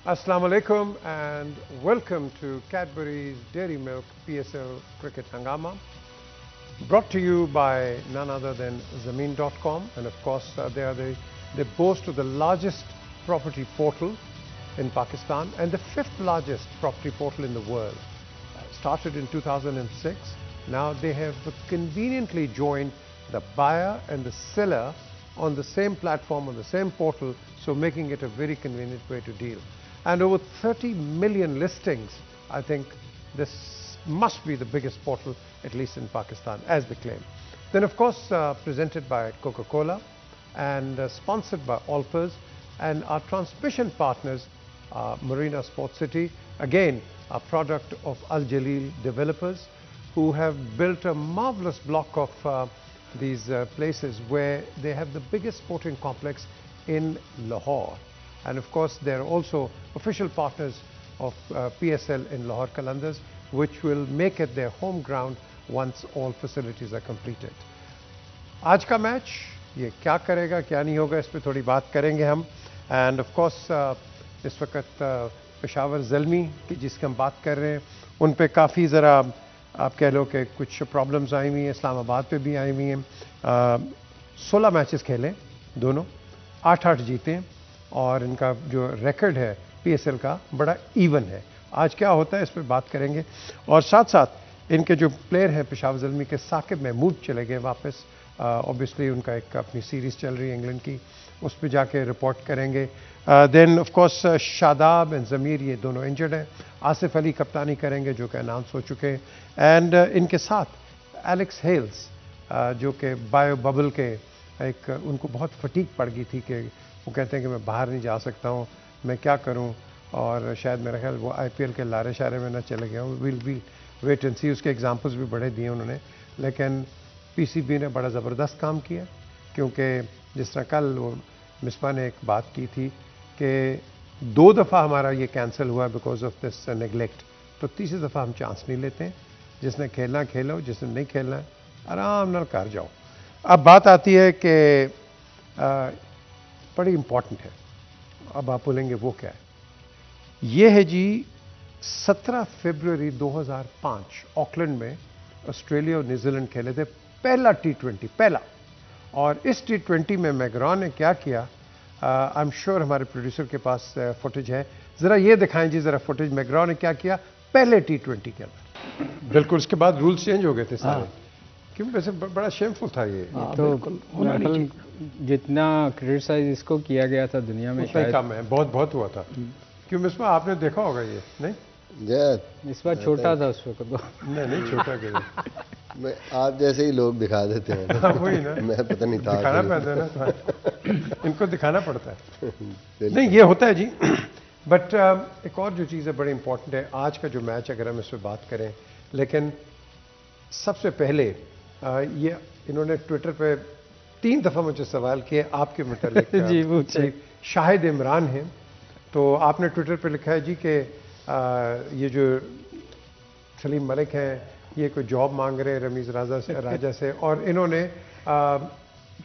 Assalamu alaikum and welcome to Cadbury's Dairy Milk PSL Cricket Hangama, brought to you by none other than Zameen.com, and of course they boast of the largest property portal in Pakistan and the fifth largest property portal in the world. Started in 2006. Now they have conveniently joined the buyer and the seller on the same platform, on the same portal, so making it a very convenient way to deal. And over 30 million listings. I think this must be the biggest portal, at least in Pakistan, as they claim. Then of course presented by Coca-Cola and sponsored by Allpers, and our transmission partners, Marina Sports City, again a product of Al Jaleel developers, who have built a marvelous block of these places where they have the biggest sporting complex in Lahore. And of course they're also official partners of PSL in Lahore Qalandars, which will make it their home ground once all facilities are completed. आज का match ये क्या करेगा क्या नहीं होगा, इस पे थोड़ी बात करेंगे हम. एंड ऑफ कोर्स इस वक्त पेशावर ज़ल्मी की जिसकी हम बात कर रहे हैं, उन पे काफ़ी ज़रा आप कह लो कि कुछ प्रॉब्लम्स आई हुई हैं. इस्लामाबाद पे भी आई हुई हैं. 16 मैचेस खेले, दोनों 8-8 जीते, और इनका जो रिकॉर्ड है पीएसएल का बड़ा इवन है. आज क्या होता है इस पर बात करेंगे. और साथ साथ इनके जो प्लेयर हैं पेशावर ज़ल्मी के, साकिब महमूद चले गए वापस. ऑब्वियसली उनका एक अपनी सीरीज़ चल रही है इंग्लैंड की, उस पर जाके रिपोर्ट करेंगे. Then of course Shadab and Zameer, ये दोनों इंजर्ड हैं. आसिफ अली कप्तानी करेंगे जो कि अनाउंस हो चुके हैं. एंड इनके साथ एलेक्स हेल्स, जो कि बायो बबल के एक, उनको बहुत फटीक पड़ गई थी कि वो कहते हैं कि मैं बाहर नहीं जा सकता हूँ, मैं क्या करूँ, और शायद मेरा ख्याल वो आईपीएल के लारे शारे में ना चले गया हूँ. विल वेट एंड सी. उसके एग्जांपल्स भी बड़े दिए उन्होंने, लेकिन पीसीबी ने बड़ा ज़बरदस्त काम किया, क्योंकि जिस तरह कल वो मिसबा ने एक बात की थी कि 2 दफ़ा हमारा ये कैंसिल हुआ बिकॉज ऑफ दिस नेगलेक्ट, तो तीसरी दफ़ा हम चांस नहीं लेते हैं. जिसने खेलना खेलो, जिसने नहीं खेलना आराम नाल कर जाओ. अब बात आती है कि बड़ी इंपॉर्टेंट है. अब आप बोलेंगे वो क्या है. ये है जी 17 फरवरी 2005 ऑकलैंड में ऑस्ट्रेलिया और न्यूजीलैंड खेले थे, पहला T20, पहला. और इस T20 में मैग्रा ने क्या किया, आई एम श्योर हमारे प्रोड्यूसर के पास फुटेज है, ज़रा ये दिखाएं जी ज़रा फुटेज. मैग्रा ने क्या किया पहले T20 के अंदर. बिल्कुल, उसके बाद रूल्स चेंज हो गए थे सारे. क्यों, वैसे बड़ा शेमफुल था ये. तो जितना क्रिटिसाइज इसको किया गया था दुनिया में शायद कम है, बहुत बहुत हुआ था. क्यों मिसबा, आपने देखा होगा ये? नहीं, इस बार छोटा था उस वक्त. नहीं छोटा क्या, मैं आप जैसे ही लोग दिखा देते हैं. वही ना, मैं पता नहीं था, दिखाना पड़ता है ना, इनको दिखाना पड़ता है. नहीं, ये होता है जी. बट एक और जो चीज़ है बड़ी इंपॉर्टेंट है आज का जो मैच, अगर हम इस पर बात करें. लेकिन सबसे पहले ये इन्होंने ट्विटर पे 3 दफ़ा मुझे सवाल किए आपके मुतालिक. जी पूछे. शाहिद इमरान हैं, तो आपने ट्विटर पे लिखा है जी कि ये जो सलीम मलिक हैं ये कोई जॉब मांग रहे हैं रमीज़ राजा से, और इन्होंने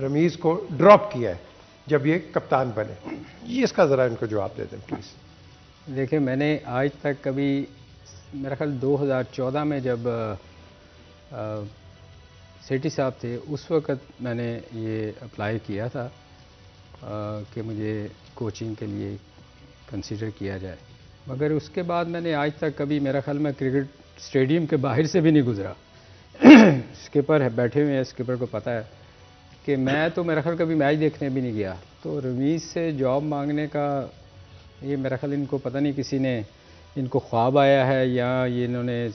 रमीज़ को ड्रॉप किया है जब ये कप्तान बने. ये इसका ज़रा इनको जवाब दे दें प्लीज़. देखिए, मैंने आज तक कभी, मेरा ख्याल 2014 में जब सेठी साहब थे उस वक़्त मैंने ये अप्लाई किया था कि मुझे कोचिंग के लिए कंसीडर किया जाए, मगर उसके बाद मैंने आज तक कभी, मेरा ख्याल में क्रिकेट स्टेडियम के बाहर से भी नहीं गुजरा. स्किपर है, बैठे हुए हैं, स्किपर को पता है कि मैं तो मेरा ख्याल कभी मैच देखने भी नहीं गया. तो रमीज़ से जॉब मांगने का ये मेरा ख्याल इनको पता नहीं, किसी ने इनको ख्वाब आया है या ये इन्होंने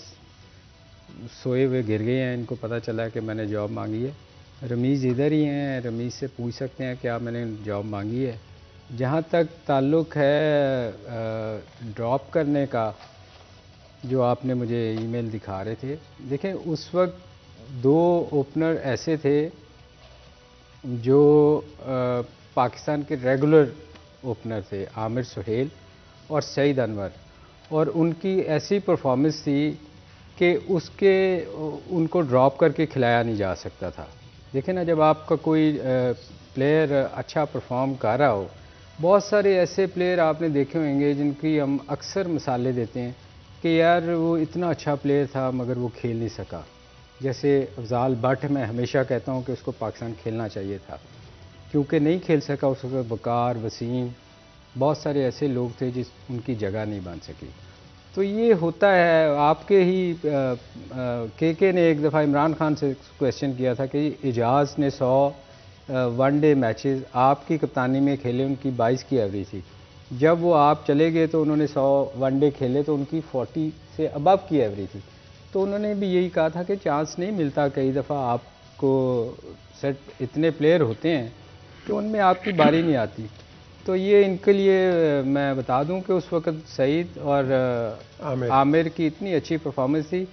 सोए हुए गिर गए हैं, इनको पता चला कि मैंने जॉब मांगी है. रमीज़ इधर ही हैं, रमीज़ से पूछ सकते हैं क्या मैंने जॉब मांगी है. जहाँ तक ताल्लुक़ है ड्रॉप करने का, जो आपने मुझे ईमेल दिखा रहे थे, देखें उस वक्त 2 ओपनर ऐसे थे जो पाकिस्तान के रेगुलर ओपनर थे, आमिर सुहेल और सईद अनवर, और उनकी ऐसी परफॉर्मेंस थी कि उनको ड्रॉप करके खिलाया नहीं जा सकता था. देखें ना, जब आपका कोई प्लेयर अच्छा परफॉर्म कर रहा हो, बहुत सारे ऐसे प्लेयर आपने देखे होंगे जिनकी हम अक्सर मिसालें देते हैं कि यार वो इतना अच्छा प्लेयर था मगर वो खेल नहीं सका। जैसे अफजाल भट्ट, मैं हमेशा कहता हूँ कि उसको पाकिस्तान खेलना चाहिए था, क्योंकि नहीं खेल सका उस वक्त वकार, वसीम, बहुत सारे ऐसे लोग थे जिस उनकी जगह नहीं बन सकी। तो ये होता है। आपके ही के ने एक दफ़ा इमरान खान से क्वेश्चन किया था कि इजाज़ ने 100 वनडे मैचेस आपकी कप्तानी में खेले, उनकी 22 की एवरेज थी। जब वो आप चले गए तो उन्होंने 100 वनडे खेले तो उनकी 40 से अबव की एवरेज थी। तो उन्होंने भी यही कहा था कि चांस नहीं मिलता, कई दफ़ा आपको सेट इतने प्लेयर होते हैं कि उनमें आपकी बारी नहीं आती। तो ये इनके लिए मैं बता दूं कि उस वक्त सईद और आमिर की इतनी अच्छी परफॉर्मेंस थी,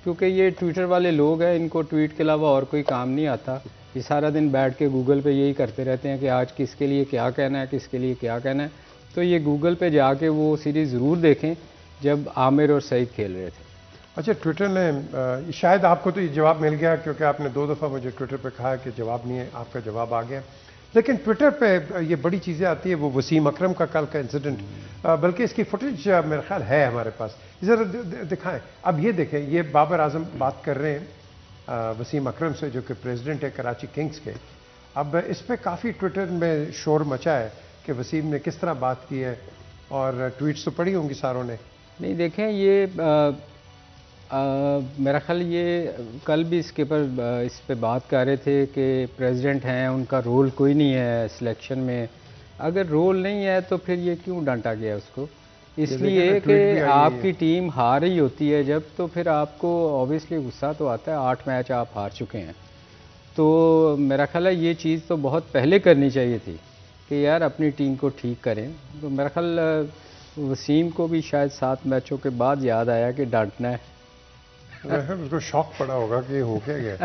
क्योंकि ये ट्विटर वाले लोग हैं, इनको ट्वीट के अलावा और कोई काम नहीं आता। ये सारा दिन बैठ के गूगल पे यही करते रहते हैं कि आज किसके लिए क्या कहना है, किसके लिए क्या कहना है। तो ये गूगल पे जाके वो सीरीज़ ज़रूर देखें जब आमिर और सईद खेल रहे थे। अच्छा, ट्विटर ने शायद आपको तो ये जवाब मिल गया, क्योंकि आपने 2 दफ़ा मुझे ट्विटर पे कहा कि जवाब नहीं है, आपका जवाब आ गया। लेकिन ट्विटर पे ये बड़ी चीज़ें आती है, वो वसीम अकरम का कल का इंसिडेंट, बल्कि इसकी फुटेज मेरा ख्याल है हमारे पास, ज़रा दिखाएं। अब ये देखें, ये बाबर आजम बात कर रहे हैं वसीम अकरम से, जो कि प्रेसिडेंट है कराची किंग्स के। अब इस पर काफ़ी ट्विटर में शोर मचा है कि वसीम ने किस तरह बात की है, और ट्वीट्स तो पढ़ी होंगी सारों ने। नहीं, देखें, ये मेरा ख्याल ये कल भी इसके पर इस पे बात कर रहे थे कि प्रेसिडेंट हैं, उनका रोल कोई नहीं है सिलेक्शन में। अगर रोल नहीं है तो फिर ये क्यों डांटा गया उसको? इसलिए कि आपकी टीम हार रही होती है जब, तो फिर आपको ऑब्वियसली गुस्सा तो आता है। 8 मैच आप हार चुके हैं, तो मेरा ख्याल है ये चीज़ तो बहुत पहले करनी चाहिए थी कि यार अपनी टीम को ठीक करें। तो मेरा ख्याल वसीम को भी शायद 7 मैचों के बाद याद आया कि डांटना है। उसको शौक पड़ा होगा कि हो क्या गया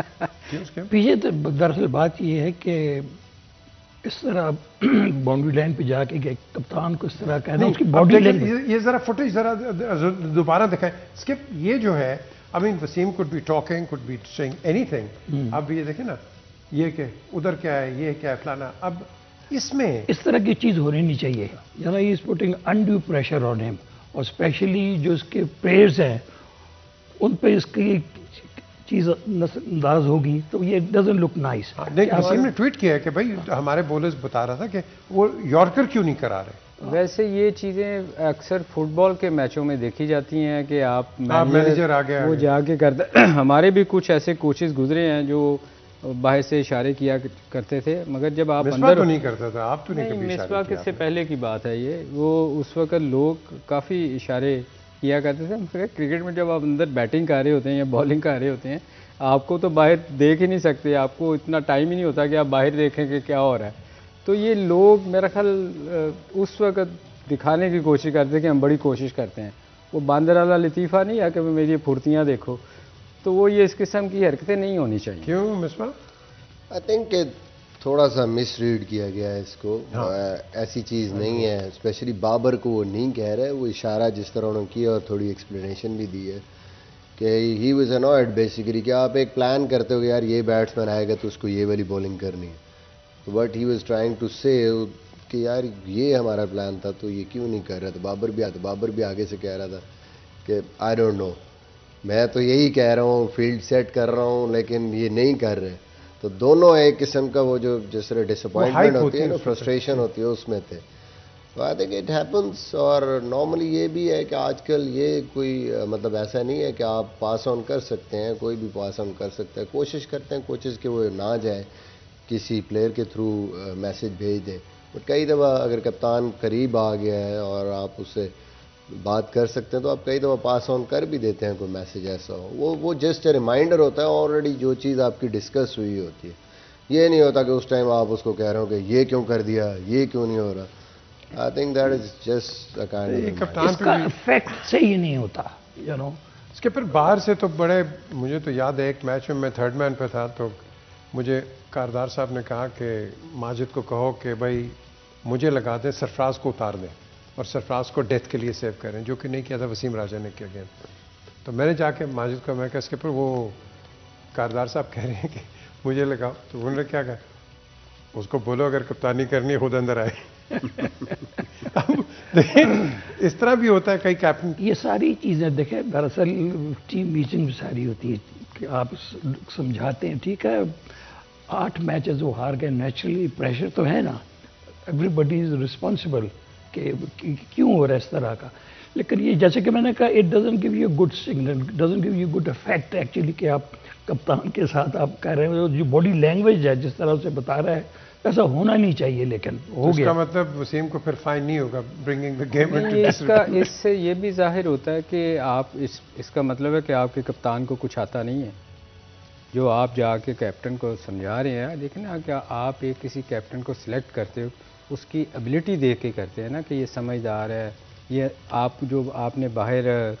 क्यों उसके पीछे। तो दरअसल बात यह है कि इस तरह बाउंड्री लाइन पे जाके कि कप्तान को इस तरह कहना, उसकी बॉडी लैंग्वेज। ये जरा फुटेज जरा दोबारा दिखाएं। स्किप, ये जो है, I mean Wasim could be talking, could be saying anything. अब ये देखें ना, ये के उधर क्या है, ये क्या है, फलाना। अब इसमें इस तरह की चीज होनी नहीं चाहिए। You know, he is putting undue pressure on him, और स्पेशली जो इसके प्लेयर्स हैं उन पे इसकी चीज नजरअंदाज होगी, तो ये डजंट लुक नाइस। वसीम ने ट्वीट किया है कि भाई हमारे बॉलर्स बता रहा था कि वो यॉर्कर क्यों नहीं करा रहे। वैसे ये चीज़ें अक्सर फुटबॉल के मैचों में देखी जाती हैं कि आप मैनेजर आ गया, वो जाके करते। हमारे भी कुछ ऐसे कोचेस गुजरे हैं जो बाहर से इशारे किया करते थे, मगर जब आप अंदर तो नहीं करता था। आप तो नहीं, मिसबा से पहले की बात है ये। वो उस वक्त लोग काफ़ी इशारे किया करते थे। मगर क्रिकेट में जब आप अंदर बैटिंग कर रहे होते हैं या बॉलिंग कर रहे होते हैं, आपको तो बाहर देख ही नहीं सकते, आपको इतना टाइम ही नहीं होता कि आप बाहर देखें कि क्या हो रहा है। तो ये लोग मेरा ख्याल उस वक्त दिखाने की कोशिश करते हैं कि हम बड़ी कोशिश करते हैं। वो बांदर वाला लतीफ़ा नहीं है कि मेरी फुर्तियाँ देखो, तो वो ये इस किस्म की हरकतें नहीं होनी चाहिए। क्यों मिसबा? आई थिंक थोड़ा सा मिसरीड किया गया है इसको। ऐसी चीज़ नहीं है। स्पेशली बाबर को वो नहीं कह रहे, वो इशारा जिस तरह उन्होंने किया और थोड़ी एक्सप्लेनेशन भी दी है कि ही वाज अनॉयड बेसिकली, कि आप एक प्लान करते हो कि यार ये बैट्समैन आएगा तो उसको ये वाली बॉलिंग करनी है। तो but he was trying to say कि यार ये हमारा प्लान था तो ये क्यों नहीं कर रहा था। बाबर भी आगे से कह रहा था कि आई डोंट नो, मैं तो यही कह रहा हूँ, फील्ड सेट कर रहा हूँ, लेकिन ये नहीं कर रहे। तो दोनों एक किस्म का वो जो जिस तरह डिसअपॉइंटमेंट होती है ना, फ्रस्ट्रेशन होती है, उसमें थे। तो आई थिंक इट हैपन्स। और नॉर्मली ये भी है कि आजकल ये कोई मतलब ऐसा नहीं है कि आप पास ऑन कर सकते हैं, कोई भी पास ऑन कर सकता है। कोशिश करते हैं कोशिश कि वो ना जाए, किसी प्लेयर के थ्रू मैसेज भेज दें। बट कई दफ़ा अगर कप्तान करीब आ गया है और आप उससे बात कर सकते हैं तो आप कई दफ़ा पास ऑन कर भी देते हैं कोई मैसेज ऐसा हो। वो जस्ट रिमाइंडर होता है ऑलरेडी, जो चीज़ आपकी डिस्कस हुई होती है। ये नहीं होता कि उस टाइम आप उसको कह रहे हो कि ये क्यों कर दिया, ये क्यों नहीं हो रहा। I think that is just a kind of इसका इफेक्ट सही नहीं होता, यू नो। इसके फिर बाहर से तो बड़े, मुझे तो याद है एक मैच में मैं थर्ड मैन पे था, तो मुझे कारदार साहब ने कहा कि माजिद को कहो कि भाई मुझे लगा दें, सरफराज को उतार दें और सरफराज को डेथ के लिए सेव करें, जो कि नहीं किया था, वसीम राजा ने किया गया। तो मैंने जाके माजिद को मैं कहा इसके पर वो कारदार साहब कह रहे हैं कि मुझे लगा, तो उन्होंने क्या कहा, उसको बोलो अगर कप्तानी करनी है खुद अंदर आए। अब देखिए इस तरह भी होता है कई कैप्टन। ये सारी चीज़ें देखें, दरअसल टीम मीटिंग सारी होती है कि आप समझाते हैं, ठीक है 8 मैचेस वो हार गए, नेचुरली प्रेशर तो है ना, एवरीबडी इज रिस्पॉन्सिबल कि क्यों हो रहा है इस तरह का। लेकिन ये जैसे कि मैंने कहा, it doesn't give you good signal, doesn't give you good effect actually कि आप कप्तान के साथ आप कह रहे हो, जो बॉडी लैंग्वेज है जिस तरह से बता रहा है ऐसा होना नहीं चाहिए, लेकिन हो गया। इसका मतलब वसीम को फिर फाइन नहीं होगा ब्रिंगिंग द गेम इनटू इसका इससे ये भी जाहिर होता है कि आप इसका मतलब है कि आपके कप्तान को कुछ आता नहीं है, जो आप जाके कैप्टन को समझा रहे हैं। देखिए ना, क्या आप एक किसी कैप्टन को सिलेक्ट करते हो उसकी एबिलिटी देख के करते हैं ना, कि ये समझदार है, ये आप जो आपने बाहर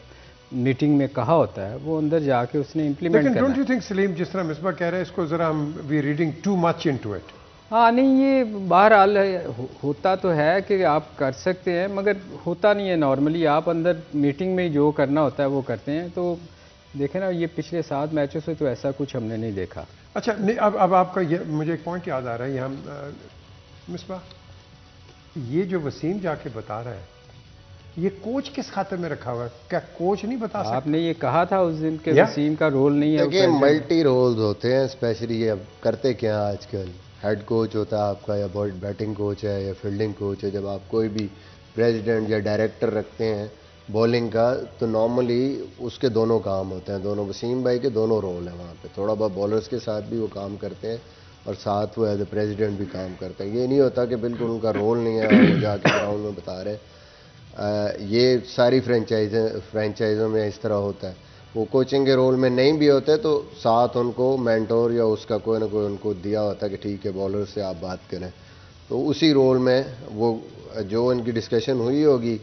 मीटिंग में कहा होता है वो अंदर जाके उसने इम्प्लीमेंट करना है। लेकिन डोंट यू थिंक सलीम, जिस तरह मिसबा कह रहे हैं, इसको जरा हम we reading too much into it. हाँ नहीं, ये बहरहाल होता तो है कि आप कर सकते हैं, मगर होता नहीं है नॉर्मली। आप अंदर मीटिंग में जो करना होता है वो करते हैं। तो देखें ना, ये पिछले 7 मैचों से तो ऐसा कुछ हमने नहीं देखा। अच्छा नहीं, अब आपका ये मुझे एक पॉइंट याद आ रहा है, ये हम मिसबा, ये जो वसीम जाके बता रहा है, ये कोच किस खातिर में रखा हुआ है? क्या कोच नहीं बता सकता? आपने ये कहा था उस दिन के वसीम का रोल नहीं है। देखिए मल्टी रोल्स होते हैं, स्पेशली ये अब करते क्या आजकल, हेड कोच होता है आपका, या बैटिंग कोच है या फील्डिंग कोच है। जब आप कोई भी प्रेसिडेंट या डायरेक्टर रखते हैं बॉलिंग का, तो नॉर्मली उसके दोनों काम होते हैं, दोनों वसीम भाई के दोनों रोल हैं वहाँ पे। थोड़ा बहुत बॉलर्स के साथ भी वो काम करते हैं और साथ वो एज ए प्रेसिडेंट भी काम करते हैं। ये नहीं होता कि बिल्कुल उनका रोल नहीं है और वो जाके ग्राउंड में बता रहे। ये सारी फ्रेंचाइज़ों में इस तरह होता है। वो कोचिंग के रोल में नहीं भी होते तो साथ उनको मेंटोर या उसका कोई ना कोई उनको दिया होता है कि ठीक है बॉलर से आप बात करें। तो उसी रोल में वो जो उनकी डिस्कशन हुई होगी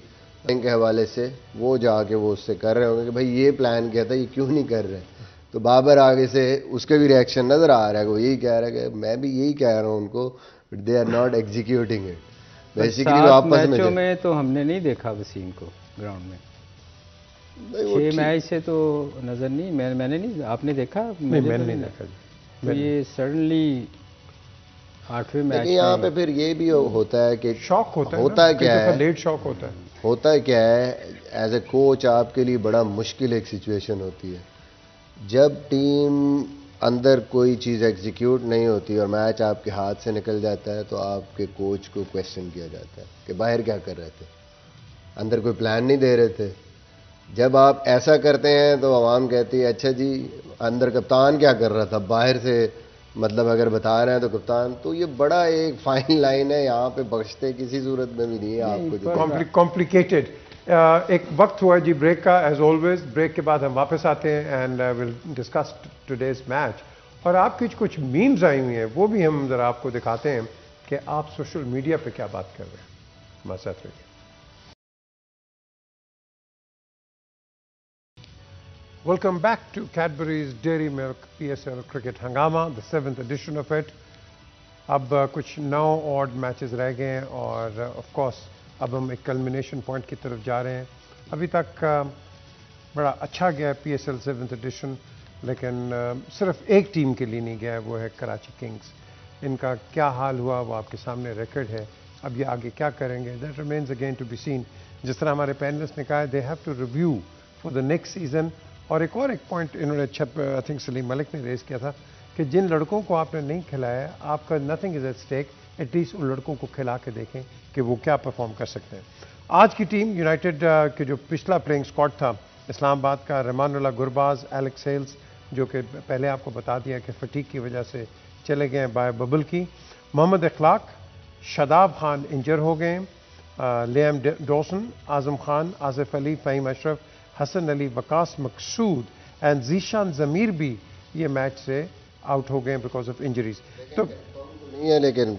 के हवाले से, वो जाके वो उससे कर रहे होंगे कि भाई ये प्लान किया था, ये क्यों नहीं कर रहे। तो बाबर आगे से उसके भी रिएक्शन नज़र आ रहा है, वो यही कह रहा है कि मैं भी यही कह रहा हूँ उनको, they are not executing it. Basically वापस मैचों में तो हमने नहीं देखा वसीम को ग्राउंड में। 6 मैच से तो नजर नहीं, मैंने नहीं, आपने देखा? नहीं, मैंने नहीं देखा। तो ये सडनली 8वें मैच यहाँ पे फिर ये भी होता है कि शॉक होता है क्या है, लेट शॉक होता है क्या है, एज ए कोच आपके लिए बड़ा मुश्किल एक सिचुएशन होती है जब टीम अंदर कोई चीज़ एग्जीक्यूट नहीं होती और मैच आपके हाथ से निकल जाता है, तो आपके कोच को क्वेश्चन किया जाता है कि बाहर क्या कर रहे थे, अंदर कोई प्लान नहीं दे रहे थे। जब आप ऐसा करते हैं तो आवाम कहती है अच्छा जी अंदर कप्तान क्या कर रहा था, बाहर से मतलब अगर बता रहे हैं तो कप्तान। तो ये बड़ा एक फाइन लाइन है, यहाँ पे बख्शते किसी सूरत में भी नहीं है आपको। कॉम्प्लिकेटेड। एक वक्त हुआ जी ब्रेक का, एज ऑलवेज। ब्रेक के बाद हम वापस आते हैं and will discuss today's match. और आपकी कुछ मीम्स आई हुई हैं, वो भी हम जरा आपको दिखाते हैं कि आप सोशल मीडिया पे क्या बात कर रहे हैं। हमारे साथ रहिए। Welcome back to Cadbury's Dairy Milk PSL Cricket Hangama, the 7th edition of it. अब कुछ 9 ऑड मैचेस रह गए हैं और ऑफ कोर्स अब हम एक कल्मिनेशन पॉइंट की तरफ जा रहे हैं। अभी तक बड़ा अच्छा गया है PSL 7th एडिशन, लेकिन सिर्फ एक टीम के लिए नहीं गया है, वो है कराची किंग्स। इनका क्या हाल हुआ वो आपके सामने रिकॉर्ड है। अब ये आगे क्या करेंगे, that remains again to be seen. जिस तरह हमारे पैनलिस्ट ने कहा है, they have to review for the next season. और एक पॉइंट इन्होंने आई थिंक सलीम मलिक ने रेज किया था कि जिन लड़कों को आपने नहीं खिलाया, आपका nothing is at stake, at least उन लड़कों को खिला के देखें कि वो क्या परफॉर्म कर सकते हैं। आज की टीम यूनाइटेड के जो पिछला प्लेइंग स्क्वाड था इस्लामाबाद का, रहमानुल्लाह गुरबाज, एलेक्स हेल्स जो कि पहले आपको बता दिया कि फटीक की वजह से चले गए बाय बबल की, मोहम्मद इखलाक, शादाब खान इंजर हो गए, Liam Dawson, Azam Khan, Asif Ali, Faheem Ashraf, Hasan Ali, Waqas Maqsood and Zeeshan Zameer भी ये मैच से आउट हो गए बिकॉज ऑफ इंजरीज। तो नहीं है, लेकिन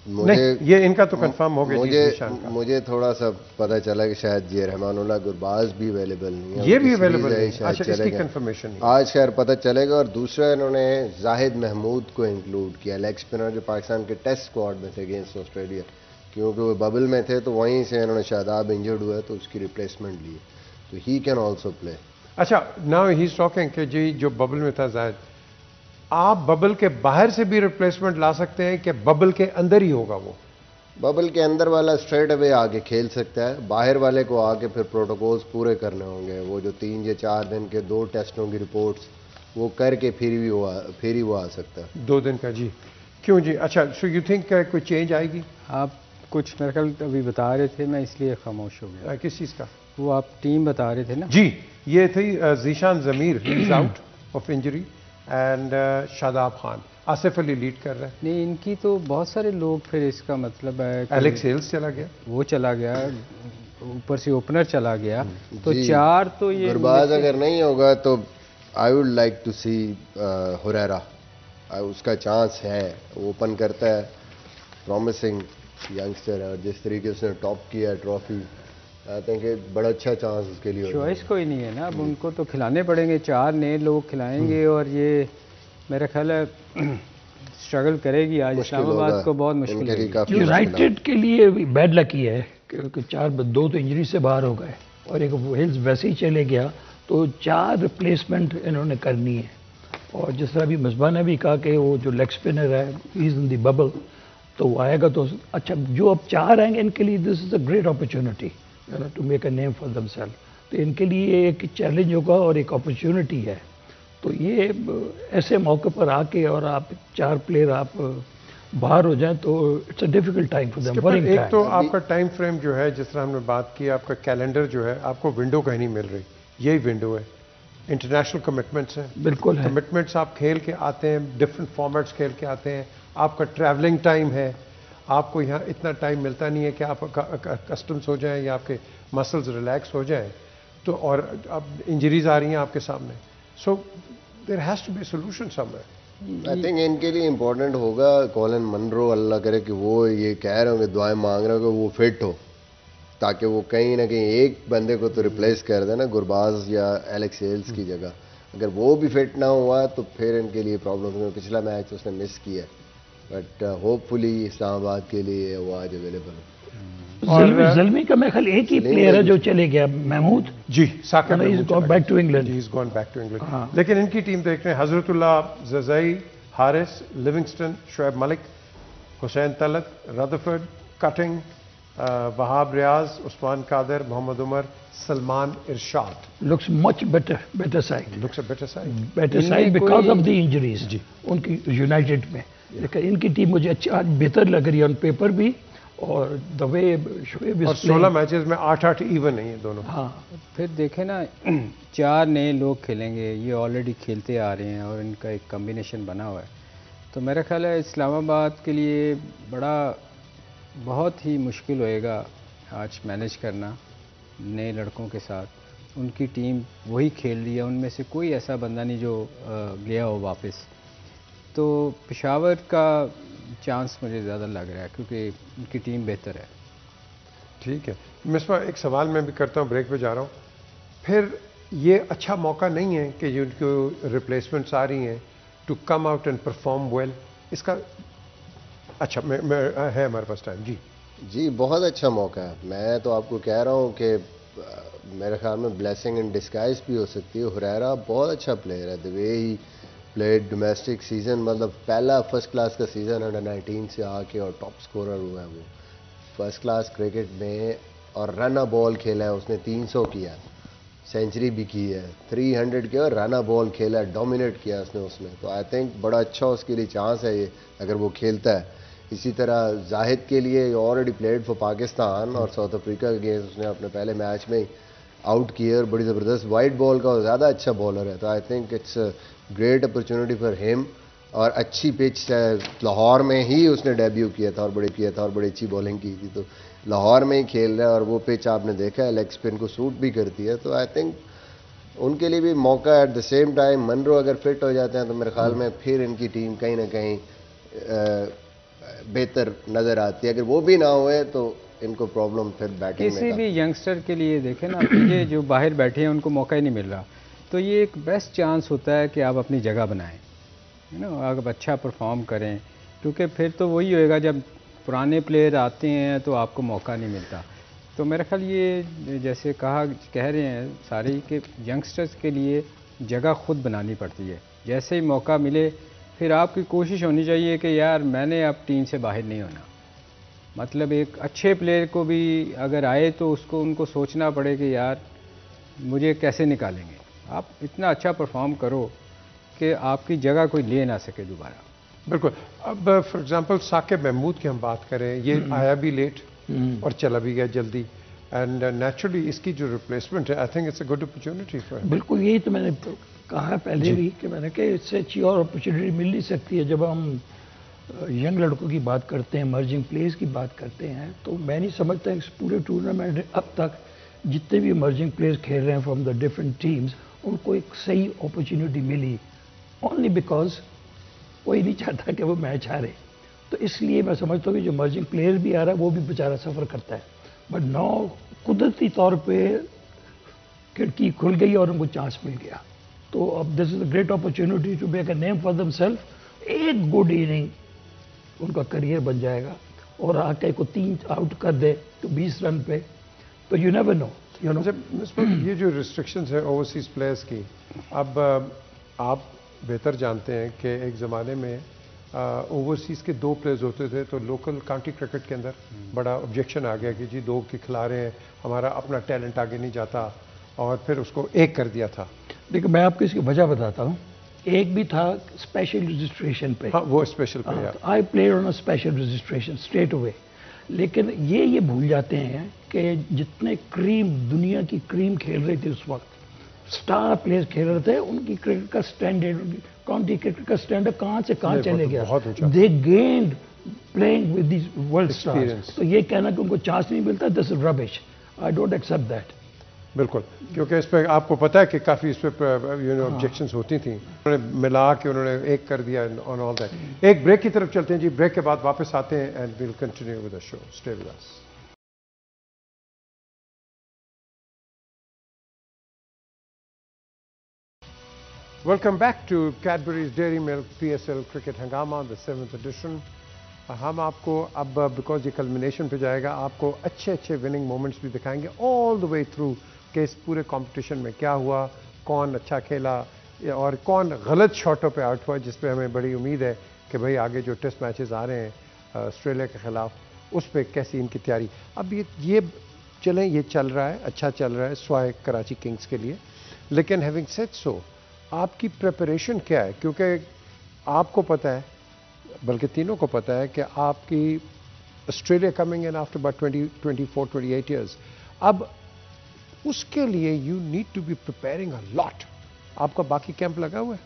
मुझे नहीं, ये इनका तो कंफर्म हो गया। मुझे थोड़ा सा पता चला कि शायद ये रहमानुल्लाह गुरबाज भी अवेलेबल नहीं है, ये भी अवेलेबल है। अच्छा, इसकी कंफर्मेशन नहीं आज खैर पता चलेगा। और दूसरा इन्होंने जाहिद महमूद को इंक्लूड किया, लेग स्पिनर जो पाकिस्तान के टेस्ट स्क्वाड में थे अगेंस्ट ऑस्ट्रेलिया, क्योंकि वो बबल में थे तो वहीं से इन्होंने शादाब इंजर्ड हुआ तो उसकी रिप्लेसमेंट ली, तो ही कैन ऑल्सो प्ले। अच्छा, नाउ ही इज टॉकिंग कि जी जो बबल में था जाहिद, आप बबल के बाहर से भी रिप्लेसमेंट ला सकते हैं कि बबल के अंदर ही होगा वो? बबल के अंदर वाला स्ट्रेट अवे आके खेल सकता है, बाहर वाले को आके फिर प्रोटोकॉल्स पूरे करने होंगे। वो जो 3 या 4 दिन के 2 टेस्टों की रिपोर्ट्स वो करके फिर ही वो आ सकता है। 2 दिन का, जी क्यों जी? अच्छा, सो यू थिंक कोई चेंज आएगी? आप कुछ मेरे ख्याल अभी बता रहे थे, मैं इसलिए खामोश हो गया। किस चीज़ का? वो आप टीम बता रहे थे ना जी, ये थी Zeeshan Zameer, he is out of injury, and Shadab Khan. Asif Ali lead कर रहा है। नहीं, इनकी तो बहुत सारे लोग, फिर इसका मतलब है कि एलेक्स हेल्स चला गया, वो चला गया, ऊपर से ओपनर चला गया, तो 4 तो ये गुरबाज अगर नहीं होगा तो आई वुड लाइक टू सी हुरैरा, उसका चांस है, ओपन करता है, प्रॉमिसिंग यंगस्टर है, और जिस तरीके से उसने टॉप किया ट्रॉफी, आई थिंक बड़ा अच्छा चांस उसके लिए। चॉइस कोई नहीं है ना, अब उनको तो खिलाने पड़ेंगे, 4 नए लोग खिलाएंगे, और ये मेरा ख्याल है स्ट्रगल करेगी आज इस्लामाबाद को, बहुत मुश्किल है। यूनाइटेड के लिए बैड लकी है क्योंकि 2 तो इंजरी से बाहर हो गए, और एक हेल्स वैसे ही चले गया, तो 4 रिप्लेसमेंट इन्होंने करनी है। और जिस तरह अभी मिसबा ने भी कहा कि वो जो लेग स्पिनर है he is in the bubble, तो वो आएगा तो अच्छा, जो अब 4 आएंगे इनके लिए this is a great opportunity to make a name for themselves. तो इनके लिए एक चैलेंज होगा और एक अपॉर्चुनिटी है। तो ये ऐसे मौके पर आके और आप 4 प्लेयर आप बाहर हो जाएं तो it's a difficult time for them. एक तो आपका टाइम फ्रेम जो है, जिस तरह हमने बात की, आपका कैलेंडर जो है, आपको विंडो कहीं नहीं मिल रही, यही विंडो है। इंटरनेशनल कमिटमेंट्स हैं, बिल्कुल है, कमिटमेंट्स आप खेल के आते हैं, डिफरेंट फॉर्मेट्स खेल के आते हैं, आपका ट्रैवलिंग टाइम है, आपको यहाँ इतना टाइम मिलता नहीं है कि आप कस्टम्स हो जाएं या आपके मसल्स रिलैक्स हो जाएं, तो और अब इंजरीज आ रही हैं आपके सामने, so there has to be solution somewhere. I think इनके लिए इंपॉर्टेंट होगा कॉलिन मनरो, अल्लाह करे कि वो ये कह रहे होंगे, दुआएं मांग रहे होंगे वो फिट हो, ताकि वो कहीं ना कहीं एक बंदे को तो रिप्लेस कर देना गुरबाज या एलेक्स हेल्स की जगह। अगर वो भी फिट ना हुआ तो फिर इनके लिए प्रॉब्लम है। पिछला मैच उसने मिस किया, बट होपफुली इस्लामाबाद के लिए वो आज अवेलेबल हो। ज़ल्मी का मेरे ख्याल एक ही प्लेयर है जो चले गया, Mahmood ji, Saqib is gone back to England, he is gone back to England. लेकिन इनकी टीम देख रहे हैं, Hazratullah, Zazai, Haris, Livingstone, Shoaib Malik, Hussain Talat, Rutherford, Cutting, Wahab Riaz, Usman Qadir, Mohammad Umar, Salman Irshad. Looks much better side, looks a better side because of the injuries जी उनकी यूनाइटेड में। लेकिन इनकी टीम मुझे अच्छी आज बेहतर लग रही है ऑन पेपर भी, और द वे शुएब, और 16 मैचेस में 8-8 इवन है ये दोनों। हाँ, फिर देखें ना 4 नए लोग खेलेंगे, ये ऑलरेडी खेलते आ रहे हैं और इनका एक कॉम्बिनेशन बना हुआ है, तो मेरा ख्याल है इस्लामाबाद के लिए बहुत ही मुश्किल होएगा आज मैनेज करना नए लड़कों के साथ। उनकी टीम वही खेल रही है, उनमें से कोई ऐसा बंदा नहीं जो गया हो वापस, तो पेशावर का चांस मुझे ज़्यादा लग रहा है क्योंकि उनकी टीम बेहतर है। ठीक है मिसबा, एक सवाल मैं भी करता हूँ, ब्रेक पे जा रहा हूँ। फिर ये अच्छा मौका नहीं है कि जिनको रिप्लेसमेंट्स आ रही हैं to come out and perform well, इसका अच्छा है हमारे पास टाइम? जी बहुत अच्छा मौका है। मैं तो आपको कह रहा हूँ कि मेरे ख्याल में ब्लेसिंग इन डिस्गाइज भी हो सकती है। हुरैरा बहुत अच्छा प्लेयर है, the way he played domestic season, मतलब पहला फर्स्ट क्लास का सीजन अंडर 19 से आके और टॉप स्कोरर हुआ है वो फर्स्ट क्लास क्रिकेट में, और रन अ बॉल खेला है उसने, 300 किया, सेंचुरी भी की है, 300 किया और रन अ बॉल खेला, डोमिनेट किया उसने। तो आई थिंक बड़ा अच्छा उसके लिए चांस है ये अगर वो खेलता है। इसी तरह जाहिद के लिए ऑलरेडी प्लेड फॉर पाकिस्तान और साउथ अफ्रीका के अगेंस्ट उसने अपने पहले मैच में आउट किया और बड़ी ज़बरदस्त वाइट बॉल का ज़्यादा अच्छा बॉलर है। तो I think it's great opportunity for him, और अच्छी पिच है, लाहौर में ही उसने डेब्यू किया था और बड़ी अच्छी बॉलिंग की थी, तो लाहौर में ही खेल रहा है और वो पिच आपने देखा है लेग स्पिन को सूट भी करती है। तो आई थिंक उनके लिए भी मौका है। At the same time Munro अगर फिट हो जाते हैं तो मेरे ख्याल में फिर इनकी टीम कहीं ना कहीं बेहतर नज़र आती है। अगर वो भी ना हुए तो इनको प्रॉब्लम फिर बैटिंग में। किसी भी यंगस्टर के लिए देखें ना, ये जो बाहर बैठे हैं उनको मौका ही नहीं मिल रहा, तो ये एक बेस्ट चांस होता है कि आप अपनी जगह बनाएं, आप अच्छा परफॉर्म करें, क्योंकि फिर तो वही होएगा जब पुराने प्लेयर आते हैं तो आपको मौका नहीं मिलता। तो मेरा ख्याल ये जैसे कह रहे हैं सारे कि यंगस्टर्स के लिए जगह खुद बनानी पड़ती है। जैसे ही मौका मिले फिर आपकी कोशिश होनी चाहिए कि यार मैंने अब टीम से बाहर नहीं होना, मतलब एक अच्छे प्लेयर को भी अगर आए तो उसको उनको सोचना पड़े कि यार मुझे कैसे निकालेंगे। आप इतना अच्छा परफॉर्म करो कि आपकी जगह कोई ले ना सके दोबारा। बिल्कुल। अब फॉर एग्जांपल साकिब महमूद की हम बात करें, ये आया भी लेट और चला भी गया जल्दी, एंड नेचुरली इसकी जो रिप्लेसमेंट है, I think it's a good opportunity for him. बिल्कुल, यही तो मैंने कहा पहले भी कि मैंने कहा इससे अच्छी और अपॉर्चुनिटी मिल नहीं सकती है। जब हम यंग लड़कों की बात करते हैं, इमर्जिंग प्लेयर्स की बात करते हैं, तो मैं नहीं समझता इस पूरे टूर्नामेंट में अब तक जितने भी इमर्जिंग प्लेयर्स खेल रहे हैं फ्रॉम द डिफरेंट टीम्स, उनको एक सही अपॉर्चुनिटी मिली, ओनली बिकॉज कोई नहीं चाहता कि वो मैच हारे। तो इसलिए मैं समझता हूँ कि जो इमर्जिंग प्लेयर भी आ रहा है वो भी बेचारा सफ़र करता है, बट नाउ कुदरती तौर पे खिड़की खुल गई और उनको चांस मिल गया। तो अब this is a great opportunity to make a name for themselves. एक गुड इनिंग उनका करियर बन जाएगा और आके को 3 आउट कर दे तो 20 रन पे, तो you never know, you know. ये जो रिस्ट्रिक्शंस है ओवरसीज प्लेयर्स की, अब आप बेहतर जानते हैं कि एक ज़माने में ओवरसीज़ के 2 प्लेयर्स होते थे, तो लोकल काउंटी क्रिकेट के अंदर बड़ा ऑब्जेक्शन आ गया कि जी 2 के खिला रहे हैं, हमारा अपना टैलेंट आगे नहीं जाता, और फिर उसको 1 कर दिया था। देखिए मैं आपको इसकी वजह बताता हूँ। एक भी था स्पेशल रजिस्ट्रेशन पे, हाँ वो स्पेशल पे यार, I played on a special registration straight away. लेकिन ये भूल जाते हैं कि जितने दुनिया की क्रीम खेल रही थी उस वक्त, स्टार प्लेयर्स खेल रहे थे, उनकी क्रिकेट का स्टैंडर्ड, काउंटी क्रिकेट का स्टैंडर्ड कहाँ से कहाँ चले गया। They gained playing with this world stars. तो ये कहना कि उनको चांस नहीं मिलता, this is rubbish, I don't accept that. बिल्कुल, क्योंकि इस पर आपको पता है कि काफ़ी इस पर यू नो ऑब्जेक्शंस होती थी, उन्होंने मिला के उन्होंने 1 कर दिया ऑन ऑल दैट। एक ब्रेक की तरफ चलते हैं जी, ब्रेक के बाद वापस आते हैं and we will continue with the show, stay with us. Welcome back to Cadbury's Dairy Milk PSL cricket हंगामा, द 7th एडिशन। हम आपको अब, बिकॉज ये कल्मिनेशन पे जाएगा, आपको अच्छे अच्छे विनिंग मोमेंट्स भी दिखाएंगे ऑल द वे थ्रू कि इस पूरे कंपटीशन में क्या हुआ, कौन अच्छा खेला और कौन गलत शॉटों पे आउट हुआ, जिस पे हमें बड़ी उम्मीद है कि भाई आगे जो टेस्ट मैचेस आ रहे हैं ऑस्ट्रेलिया के ख़िलाफ़, उस पर कैसी इनकी तैयारी। अब ये चलें, ये चल रहा है, अच्छा चल रहा है स्वाय कराची किंग्स के लिए, लेकिन हैविंग सेड सो आपकी प्रिपरेशन क्या है? क्योंकि आपको पता है, बल्कि तीनों को पता है कि आपकी Australia coming in after about 24-28 years, अब उसके लिए you need to be preparing a lot. आपका बाकी कैंप लगा हुआ है?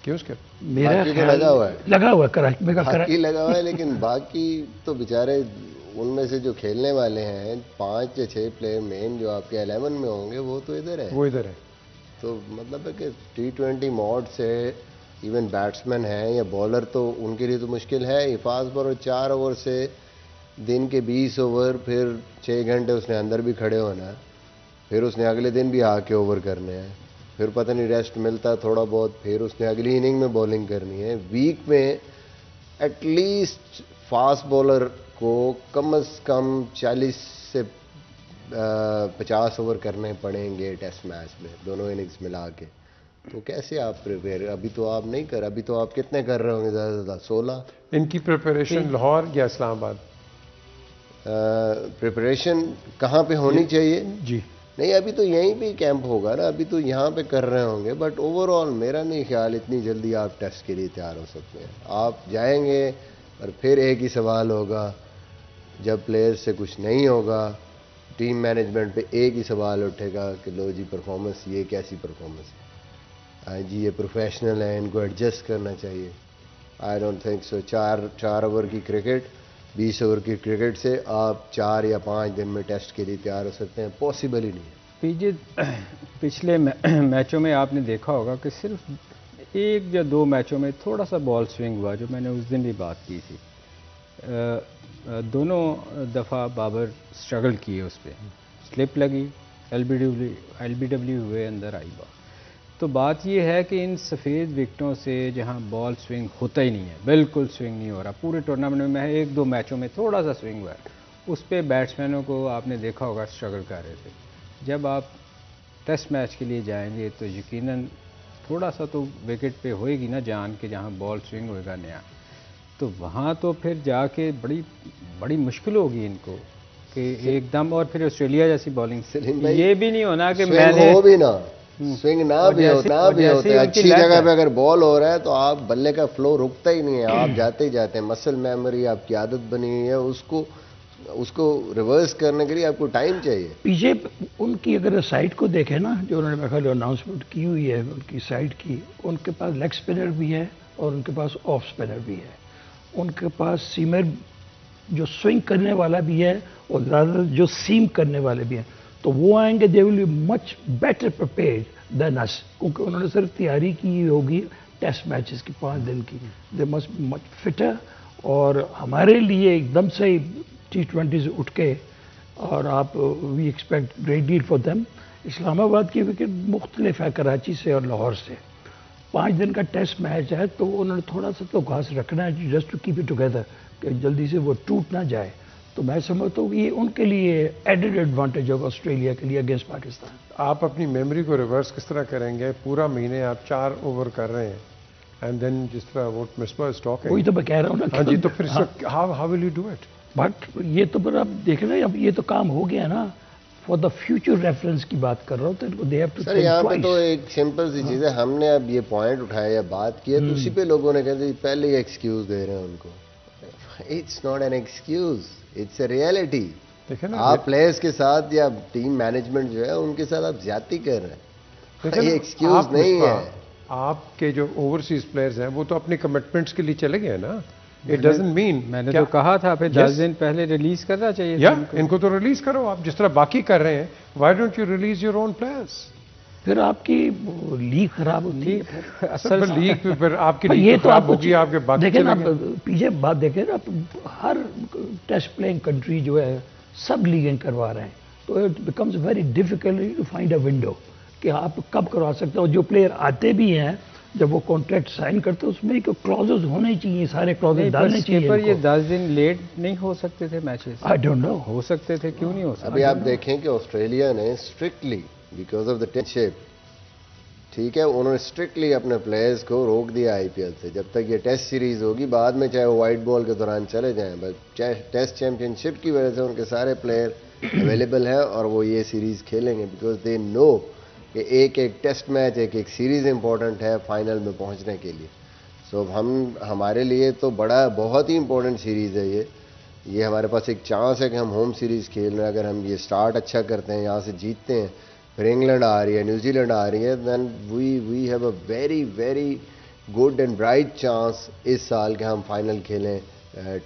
क्यों उसके मेरा लगा हुआ है, लगा हुआ कराची में, बाकी लगा हुआ है, लेकिन बाकी तो बेचारे उनमें से जो खेलने वाले हैं 5 या 6 प्लेयर मेन जो आपके 11 में होंगे वो तो इधर है, वो इधर है। तो मतलब है कि T20 मॉड से इवन बैट्समैन हैं या बॉलर, तो उनके लिए तो मुश्किल है ही। फास्ट बॉलर 4 ओवर से दिन के 20 ओवर, फिर 6 घंटे उसने अंदर भी खड़े होना है, फिर उसने अगले दिन भी आके ओवर करने हैं, फिर पता नहीं रेस्ट मिलता थोड़ा बहुत, फिर उसने अगली इनिंग में बॉलिंग करनी है। वीक में एटलीस्ट फास्ट बॉलर को कम से कम 40 से 50 ओवर करने पड़ेंगे टेस्ट मैच में, दोनों इनिंग्स मिला के। तो कैसे आप प्रिपेयर, अभी तो आप नहीं कर, अभी तो आप कितने कर रहे होंगे ज़्यादा से ज़्यादा 16? इनकी प्रिपरेशन लाहौर या इस्लामाबाद? प्रिपरेशन कहाँ पे होनी चाहिए जी? नहीं, अभी तो यहीं पे कैंप होगा ना, अभी तो यहाँ पे कर रहे होंगे, बट ओवरऑल मेरा नहीं ख्याल इतनी जल्दी आप टेस्ट के लिए तैयार हो सकते हैं। आप जाएंगे और फिर एक ही सवाल होगा, जब प्लेयर्स से कुछ नहीं होगा, टीम मैनेजमेंट पे एक ही सवाल उठेगा कि लो जी परफॉर्मेंस, ये कैसी परफॉर्मेंस है, हाँ जी ये प्रोफेशनल है, इनको एडजस्ट करना चाहिए। I don't think so. 4 over की क्रिकेट, 20 ओवर की क्रिकेट से आप 4 या 5 दिन में टेस्ट के लिए तैयार हो सकते हैं, पॉसिबल ही नहीं है। पिछले मैचों में आपने देखा होगा कि सिर्फ 1 या 2 मैचों में थोड़ा सा बॉल स्विंग हुआ, जो मैंने उस दिन भी बात की थी। दोनों दफ़ा बाबर स्ट्रगल किए, उस पर स्लिप लगी, LBW हुए, अंदर आई बॉल। तो बात यह है कि इन सफ़ेद विकेटों से जहां बॉल स्विंग होता ही नहीं है, बिल्कुल स्विंग नहीं हो रहा पूरे टूर्नामेंट में, 1-2 मैचों में थोड़ा सा स्विंग हुआ है, उस पर बैट्समैनों को आपने देखा होगा स्ट्रगल कर रहे थे। जब आप टेस्ट मैच के लिए जाएंगे तो यकीनन थोड़ा सा तो विकेट पे होएगी ना जान, कि जहां बॉल स्विंग होएगा नया। तो वहाँ तो फिर जाके बड़ी बड़ी मुश्किल होगी इनको कि एकदम, और फिर ऑस्ट्रेलिया जैसी बॉलिंग से ये भी नहीं होना कि मैंने हो भी ना स्विंग ना भी होता, अच्छी जगह पे अगर बॉल हो रहा है तो आप बल्ले का फ्लो रुकता ही नहीं है, आप जाते ही जाते हैं। मसल मेमोरी आपकी आदत बनी हुई है, उसको रिवर्स करने के लिए आपको टाइम चाहिए। पीछे उनकी अगर साइड को देखें ना, जो उन्होंने मेरे ख्याल अनाउंसमेंट की हुई है उनकी साइड की, उनके पास लेग स्पिनर भी है और उनके पास ऑफ स्पिनर भी है। उनके पास सीमर जो स्विंग करने वाला भी है और ज़्यादा जो सीम करने वाले भी हैं। तो वो आएंगे, they will be much better prepared than us, क्योंकि उन्होंने सिर्फ तैयारी की होगी टेस्ट मैचेस की 5 दिन की। They must be much fitter, और हमारे लिए एकदम से T20 से उठ के, और आप we expect great deal for them. Islamabad की विकेट मुख्तलिफ है कराची से और लाहौर से। 5 दिन का टेस्ट मैच है तो उन्होंने थोड़ा सा तो घास रखना है just to keep it together, कि जल्दी से वो टूट ना जाए। तो मैं समझता हूँ ये उनके लिए एडेड एडवांटेज होगा ऑस्ट्रेलिया के लिए अगेंस्ट पाकिस्तान। आप अपनी मेमोरी को रिवर्स किस तरह करेंगे? पूरा महीने आप 4 ओवर कर रहे हैं एंड देन जिस तरह वो मिसबा स्टॉक है, वही तो मैं कह रहा हूँ ना। हाँ जी, तो फिर how will you do it? But ये तो फिर आप देख रहे हैं, अब ये तो काम हो गया ना, फॉर द फ्यूचर रेफरेंस की बात कर रहा हूँ, तो दे हैव टू सर यहाँ पे तो एक सिंपल सी चीज़ है, हमने अब ये पॉइंट उठाया या बात की है तो उसी पे लोगों ने कहते पहले ही एक्सक्यूज दे रहे हैं उनको। It's not an excuse, it's a reality. आप प्लेयर्स के साथ या टीम मैनेजमेंट जो है उनके साथ आप ज्यादती कर रहे हैं, ये एक्सक्यूज नहीं है। आपके जो ओवरसीज प्लेयर्स हैं वो तो अपने कमिटमेंट्स के लिए चले गए ना। इट डजंट मीन, मैंने तो कहा था फिर 10 दिन पहले रिलीज करना चाहिए। या इनको तो रिलीज करो आप, जिस तरह बाकी कर रहे हैं। Why don't you release your own players? फिर आपकी लीग खराब होती है। फिर असल लीग फिर आपकी लीग तो खराब होगी, आपके बाकी देखें ना, पीछे बात देखें ना, हर टेस्ट प्लेइंग कंट्री जो है सब लीगें करवा रहे हैं, तो it becomes very difficult to find a window कि आप कब करवा सकते हो। जो प्लेयर आते भी हैं जब वो कॉन्ट्रैक्ट साइन करते हैं उसमें क्लॉजेस होने चाहिए, सारे क्लॉजेस डालने चाहिए। पर ये 10 दिन लेट नहीं हो सकते थे मैचेस? आई डोंट नो, हो सकते थे, क्यों नहीं हो सकते? अभी आप देखें कि ऑस्ट्रेलिया ने strictly because of the test, ठीक है, उन्होंने स्ट्रिक्टली अपने प्लेयर्स को रोक दिया आईपीएल से। जब तक ये टेस्ट सीरीज होगी, बाद में चाहे वो वाइट बॉल के दौरान चले जाएं, बट टेस्ट चैंपियनशिप की वजह से उनके सारे प्लेयर अवेलेबल हैं और वो ये सीरीज खेलेंगे बिकॉज दे नो कि एक एक टेस्ट मैच, एक एक सीरीज इंपॉर्टेंट है फाइनल में पहुंचने के लिए। सो हमारे लिए तो बहुत ही इंपॉर्टेंट सीरीज है ये हमारे पास एक चांस है कि हम होम सीरीज खेल रहे हैं। अगर हम ये स्टार्ट अच्छा करते हैं, यहाँ से जीतते हैं, फिर इंग्लैंड आ रही है, न्यूजीलैंड आ रही है, then we have a very very good and bright chance इस साल के हम फाइनल खेलें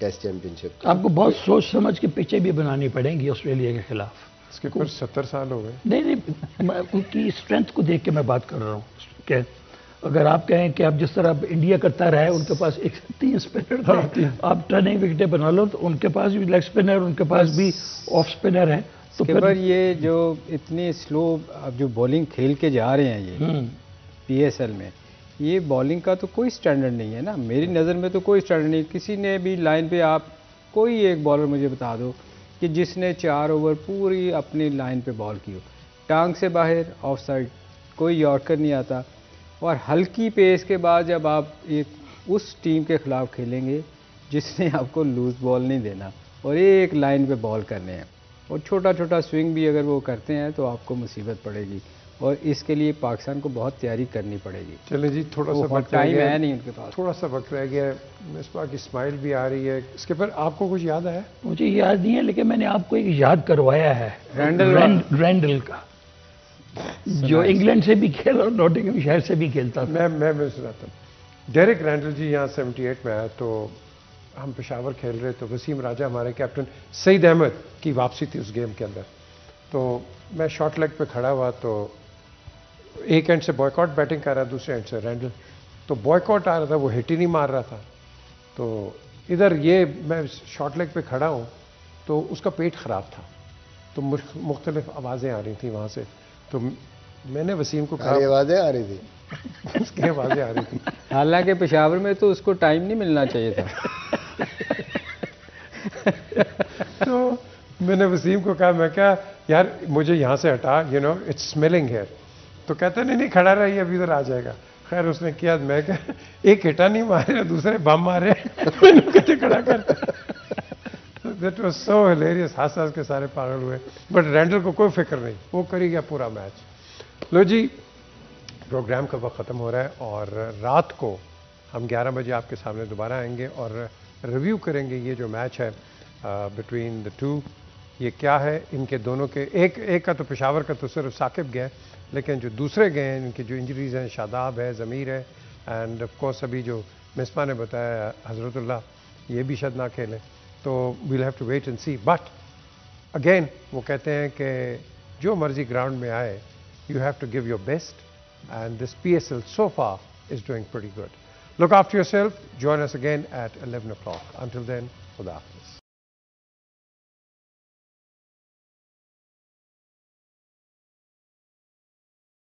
टेस्ट चैंपियनशिप। आपको बहुत सोच समझ के पिचें भी बनानी पड़ेंगी ऑस्ट्रेलिया के खिलाफ। इसके फिर 70 साल हो गए। नहीं, उनकी स्ट्रेंथ को देख के मैं बात कर रहा हूँ कि अगर आप कहें कि आप जिस तरह इंडिया करता रहा है, उनके पास 3 स्पिनर थे, आप टर्निंग विकेटें बना लो, तो उनके पास भी लेग स्पिनर, उनके पास भी ऑफ स्पिनर है। तो फिर ये जो इतनी स्लो अब जो बॉलिंग खेल के जा रहे हैं ये पीएसएल में, ये बॉलिंग का तो कोई स्टैंडर्ड नहीं है ना। मेरी नज़र में तो कोई स्टैंडर्ड नहीं। किसी ने भी लाइन पे आप कोई एक बॉलर मुझे बता दो कि जिसने 4 ओवर पूरी अपनी लाइन पे बॉल की हो, टांग से बाहर, ऑफ साइड, कोई यॉर्कर नहीं आता। और हल्की पेस के बाद जब आप एक उस टीम के खिलाफ खेलेंगे जिसने आपको लूज बॉल नहीं देना और एक लाइन पे बॉल करने हैं, और छोटा छोटा स्विंग भी अगर वो करते हैं तो आपको मुसीबत पड़ेगी, और इसके लिए पाकिस्तान को बहुत तैयारी करनी पड़ेगी। चलें जी, थोड़ा सा वक्त टाइम है नहीं उनके पास, थोड़ा सा वक्त रह गया है। मिसबा की स्माइल भी आ रही है। इसके पर आपको कुछ याद है? मुझे याद नहीं है, लेकिन मैंने आपको एक याद करवाया है रैंडल का, जो इंग्लैंड से भी खेला और नॉटिंघम शहर से भी खेलता था। मैं सुनाता हूँ। डेरिक रैंडल जी यहाँ 78 में आया, तो हम पेशावर खेल रहे, तो वसीम राजा हमारे कैप्टन, सईद अहमद की वापसी थी उस गेम के अंदर। तो मैं शॉर्ट लेग पे खड़ा हुआ, तो एक एंड से बॉयकॉट बैटिंग कर रहा, दूसरे एंड से रैंडल। तो बॉयकॉट आ रहा था, वो हिट ही नहीं मार रहा था। तो इधर ये मैं शॉर्ट लेग पे खड़ा हूँ, तो उसका पेट ख़राब था, तो मुख्तलिफ आवाज़ें आ रही थी वहाँ से। तो मैंने वसीम को कहा, आवाज़ें आ रही थी, उसकी आवाज़ें आ रही थी। हालांकि पेशावर में तो उसको टाइम नहीं मिलना चाहिए था। तो मैंने वसीम को कहा, मैं क्या यार मुझे यहाँ से हटा, इट्स स्मेलिंग है। तो कहता नहीं खड़ा रहिए, अभी इधर आ जाएगा। खैर उसने किया, मैं कहा एक हिटा नहीं मारे दूसरे बम मारे मैंने कहते खड़ा कर। दैट वाज सो हिलेरियस, हंस के सारे पागल हुए, बट रैंडल को कोई फिक्र नहीं, वो करी गया पूरा मैच। लो जी, प्रोग्राम का वक्त ख़त्म हो रहा है और रात को हम 11 बजे आपके सामने दोबारा आएंगे और रिव्यू करेंगे ये जो मैच है बिटवीन द टू, ये क्या है इनके दोनों के। एक का तो पेशावर का तो सिर्फ साकिब गए, लेकिन जो दूसरे गए हैं इनकी जो इंजरीज हैं, शादाब है, ज़मीर है, एंड ऑफ कोर्स अभी जो मिसबा ने बताया हज़रतुल्लाह, ये भी शायद ना खेलें, तो we'll have to wait and see. But again वो कहते हैं कि जो मर्जी ग्राउंड में आए, you have to give your best, and this PSL so far is doing pretty good. Look after yourself. Join us again at 11 o'clock. Until then, Khuda Hafiz.